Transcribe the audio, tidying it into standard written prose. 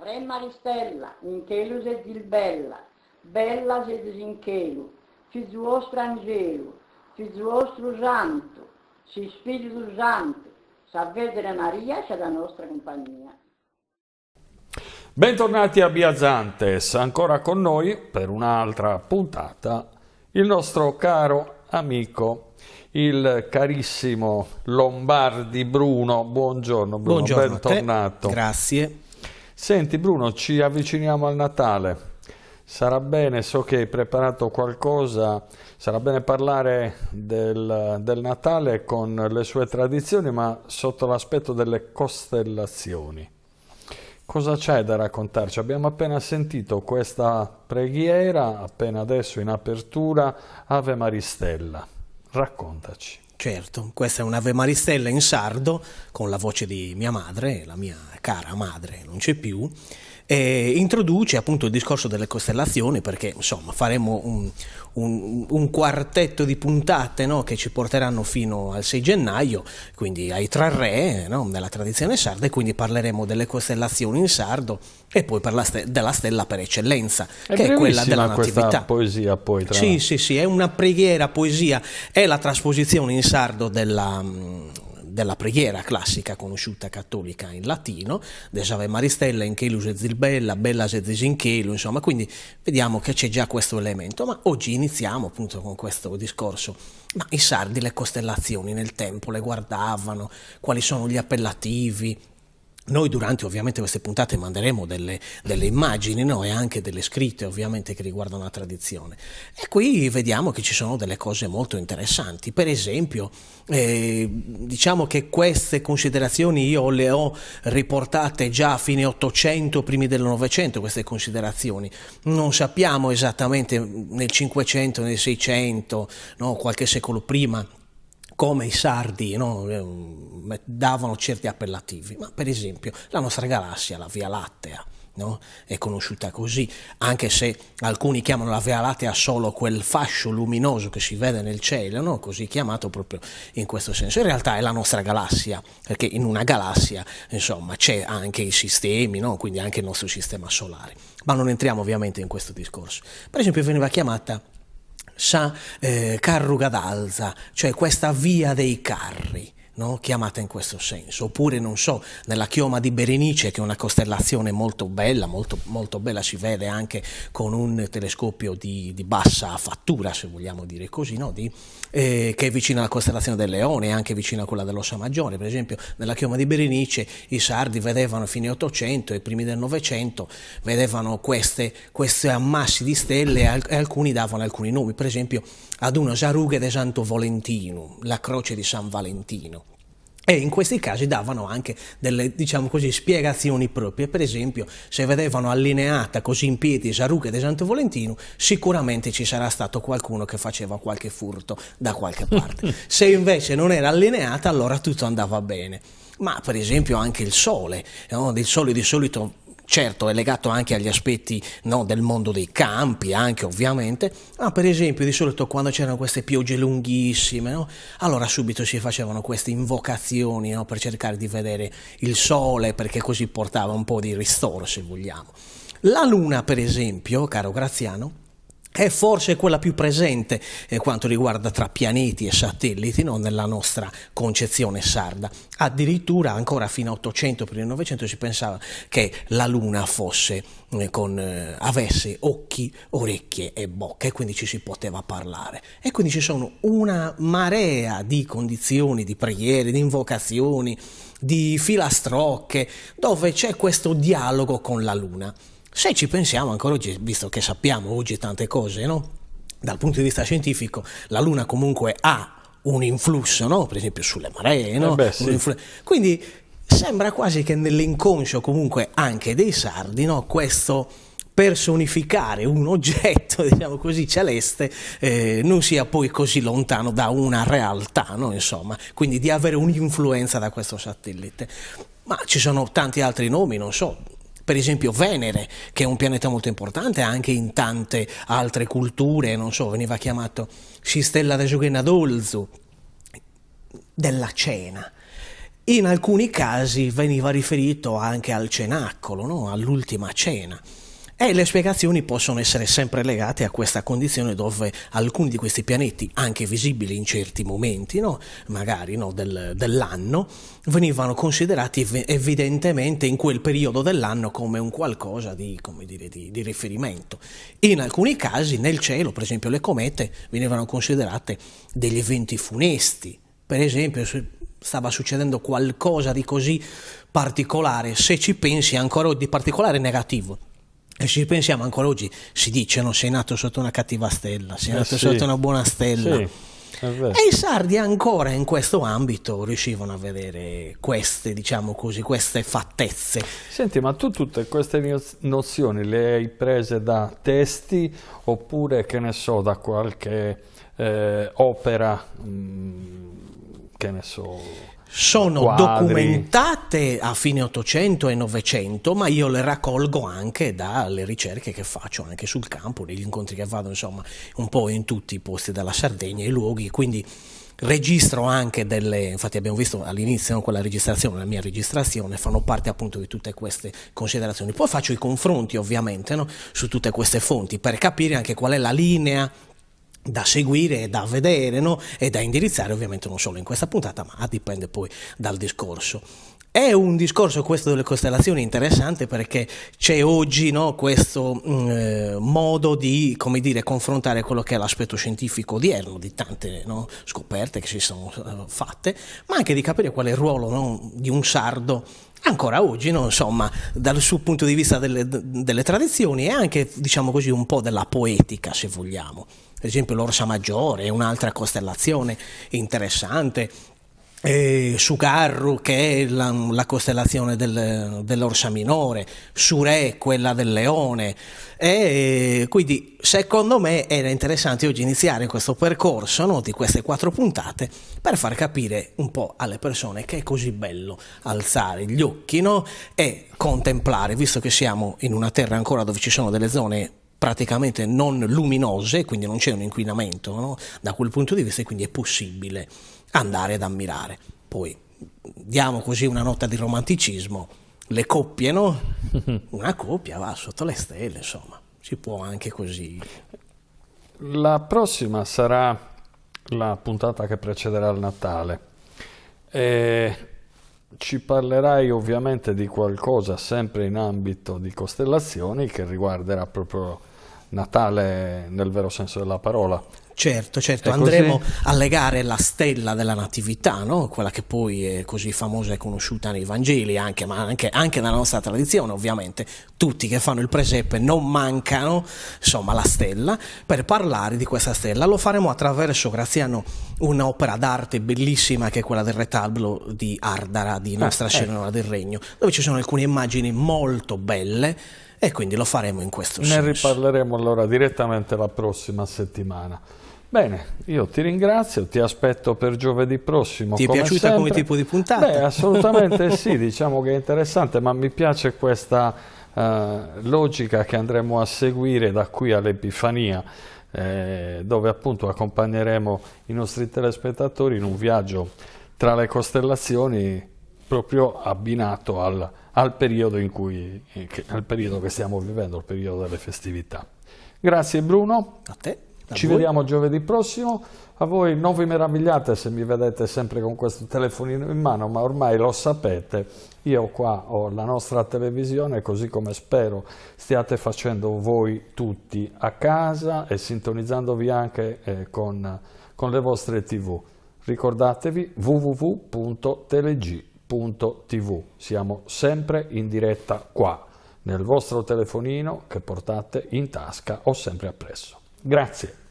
Re Maristella, in chelu se dilbella, bella se disinchelu, figlio vostro Angelo, figlio vostro Santo, si Spirito Santo, sa vedere Maria c'è la nostra compagnia. Bentornati a Biazantes, ancora con noi per un'altra puntata il nostro caro amico, il carissimo Lombardi Bruno. Buongiorno Bruno, buongiorno, bentornato. Grazie. Senti Bruno, ci avviciniamo al Natale. Sarà bene, so che hai preparato qualcosa, sarà bene parlare del Natale con le sue tradizioni, ma sotto l'aspetto delle costellazioni. Cosa c'è da raccontarci? Abbiamo appena sentito questa preghiera, appena adesso in apertura, Ave Maristella. Raccontaci. Certo, questa è un'Ave Maristella in sardo, con la voce di mia madre, la mia cara madre non c'è più, e introduce appunto il discorso delle costellazioni, perché insomma faremo un quartetto di puntate, no, che ci porteranno fino al 6 gennaio, quindi ai tre re, no, della tradizione sarda, e quindi parleremo delle costellazioni in sardo e poi della stella per eccellenza, che è quella della natività. Questa poesia poi tra... Sì, è una preghiera, poesia, è la trasposizione in sardo della preghiera classica conosciuta cattolica in latino, des Ave Maristella in chelu se zilbella, bella se disinchelu, insomma, quindi vediamo che c'è già questo elemento, ma oggi iniziamo appunto con questo discorso. Ma i sardi le costellazioni nel tempo le guardavano, quali sono gli appellativi? Noi durante ovviamente queste puntate manderemo delle immagini, no? E anche delle scritte ovviamente che riguardano la tradizione. E qui vediamo che ci sono delle cose molto interessanti. Per esempio, diciamo che queste considerazioni io le ho riportate già a fine 800, primi del 900, queste considerazioni. Non sappiamo esattamente nel 500, nel 600, no? Qualche secolo prima, come i sardi, no, davano certi appellativi, ma per esempio la nostra galassia, la Via Lattea, no, è conosciuta così, anche se alcuni chiamano la Via Lattea solo quel fascio luminoso che si vede nel cielo, no, così chiamato proprio in questo senso. In realtà è la nostra galassia, perché in una galassia insomma c'è anche i sistemi, no, quindi anche il nostro sistema solare, ma non entriamo ovviamente in questo discorso. Per esempio veniva chiamata Carro Gadalza, cioè questa via dei carri, no? Chiamata in questo senso, oppure non so, nella chioma di Berenice, che è una costellazione molto bella, molto bella, si vede anche con un telescopio di bassa fattura, se vogliamo dire così, no? Che è vicina alla costellazione del Leone e anche vicina a quella dell'Ossa Maggiore. Per esempio nella chioma di Berenice i sardi vedevano a fine 800 e primi del 900 vedevano questi ammassi di stelle e alcuni davano alcuni nomi, per esempio ad una Sarughe de Santo Valentino, la croce di San Valentino. E in questi casi davano anche delle, diciamo così, spiegazioni proprie. Per esempio, se vedevano allineata così in piedi Sarughe di Santo Valentino, sicuramente ci sarà stato qualcuno che faceva qualche furto da qualche parte. Se invece non era allineata, allora tutto andava bene. Ma per esempio anche il sole, no? Il sole di solito, certo, è legato anche agli aspetti, no, del mondo dei campi, anche ovviamente, ma per esempio di solito quando c'erano queste piogge lunghissime, no, allora subito si facevano queste invocazioni, no, per cercare di vedere il sole, perché così portava un po' di ristoro, se vogliamo. La luna, per esempio, caro Graziano, è forse quella più presente quanto riguarda tra pianeti e satelliti, no? Nella nostra concezione sarda. Addirittura ancora fino a 800 per il 900 si pensava che la luna fosse avesse occhi, orecchie e bocche, e quindi ci si poteva parlare. E quindi ci sono una marea di condizioni, di preghiere, di invocazioni, di filastrocche, dove c'è questo dialogo con la luna. Se ci pensiamo ancora oggi, visto che sappiamo oggi tante cose, no? Dal punto di vista scientifico, la Luna comunque ha un influsso, no? Per esempio sulle maree, no? Sì. Quindi sembra quasi che nell'inconscio comunque anche dei sardi, no? Questo personificare un oggetto, diciamo così, celeste non sia poi così lontano da una realtà, no? Insomma, quindi di avere un'influenza da questo satellite. Ma ci sono tanti altri nomi, non so. Per esempio Venere, che è un pianeta molto importante anche in tante altre culture, non so, veniva chiamato Stella de Giogenadolzu, della cena. In alcuni casi veniva riferito anche al cenacolo, no? All'ultima cena. E le spiegazioni possono essere sempre legate a questa condizione dove alcuni di questi pianeti, anche visibili in certi momenti, no? Magari no, dell'anno, venivano considerati evidentemente in quel periodo dell'anno come un qualcosa di, come dire, di riferimento. In alcuni casi nel cielo, per esempio le comete, venivano considerate degli eventi funesti. Per esempio stava succedendo qualcosa di così particolare, se ci pensi ancora di particolare negativo. E ci pensiamo ancora oggi, si dice, no, sei nato sotto una cattiva stella, sei nato sotto una buona stella. Sì, è vero. E i sardi ancora in questo ambito riuscivano a vedere queste, diciamo così, queste fattezze. Senti, ma tu tutte queste nozioni le hai prese da testi oppure, che ne so, da qualche opera, che ne so... Sono quadri. documentate a fine 800 e 900, ma io le raccolgo anche dalle ricerche che faccio anche sul campo, negli incontri che vado, insomma, un po' in tutti i posti della Sardegna, i luoghi, quindi registro anche delle, infatti abbiamo visto all'inizio, no, quella registrazione, la mia registrazione, fanno parte appunto di tutte queste considerazioni. Poi faccio i confronti ovviamente, no, su tutte queste fonti per capire anche qual è la linea da seguire e da vedere, no? E da indirizzare ovviamente non solo in questa puntata, ma dipende poi dal discorso. È un discorso questo delle costellazioni interessante perché c'è oggi, no, questo modo di, come dire, confrontare quello che è l'aspetto scientifico odierno di tante, no, scoperte che si sono fatte, ma anche di capire qual è il ruolo, no, di un sardo ancora oggi, no, insomma, dal suo punto di vista delle tradizioni e anche, diciamo così, un po' della poetica, se vogliamo. Per esempio l'Orsa Maggiore è un'altra costellazione interessante, Sugarru che è la costellazione dell'Orsa Minore, Surè quella del Leone, e quindi secondo me era interessante oggi iniziare questo percorso, no, di queste 4 puntate per far capire un po' alle persone che è così bello alzare gli occhi, no, e contemplare, visto che siamo in una terra ancora dove ci sono delle zone praticamente non luminose, quindi non c'è un inquinamento, no, da quel punto di vista, e quindi è possibile andare ad ammirare. Poi diamo così una nota di romanticismo, le coppie, no? Una coppia va sotto le stelle, insomma, si può anche così. La prossima sarà la puntata che precederà il Natale e ci parlerai ovviamente di qualcosa sempre in ambito di costellazioni che riguarderà proprio Natale nel vero senso della parola. Certo, È andremo così? a legare la stella della Natività, no? Quella che poi è così famosa e conosciuta nei Vangeli, ma anche nella nostra tradizione, ovviamente. Tutti che fanno il presepe non mancano, insomma, la stella, per parlare di questa stella. Lo faremo attraverso, Graziano, un'opera d'arte bellissima che è quella del retablo di Ardara, di Nostra Signora del Regno, dove ci sono alcune immagini molto belle e quindi lo faremo in questo senso. Ne riparleremo allora direttamente la prossima settimana. Bene, io ti ringrazio, ti aspetto per giovedì prossimo. Ti è piaciuta sempre. come tipo di puntata? Beh, assolutamente sì, diciamo che è interessante, ma mi piace questa logica che andremo a seguire da qui all'Epifania, dove appunto accompagneremo i nostri telespettatori in un viaggio tra le costellazioni proprio abbinato al periodo al periodo che stiamo vivendo, il periodo delle festività. Grazie Bruno. A te. Ci vediamo giovedì prossimo. A voi non vi meravigliate se mi vedete sempre con questo telefonino in mano, ma ormai lo sapete, io qua ho la nostra televisione, così come spero stiate facendo voi tutti a casa e sintonizzandovi anche con le vostre TV. Ricordatevi www.teleg.tv, siamo sempre in diretta qua, nel vostro telefonino che portate in tasca o sempre appresso. Grazie.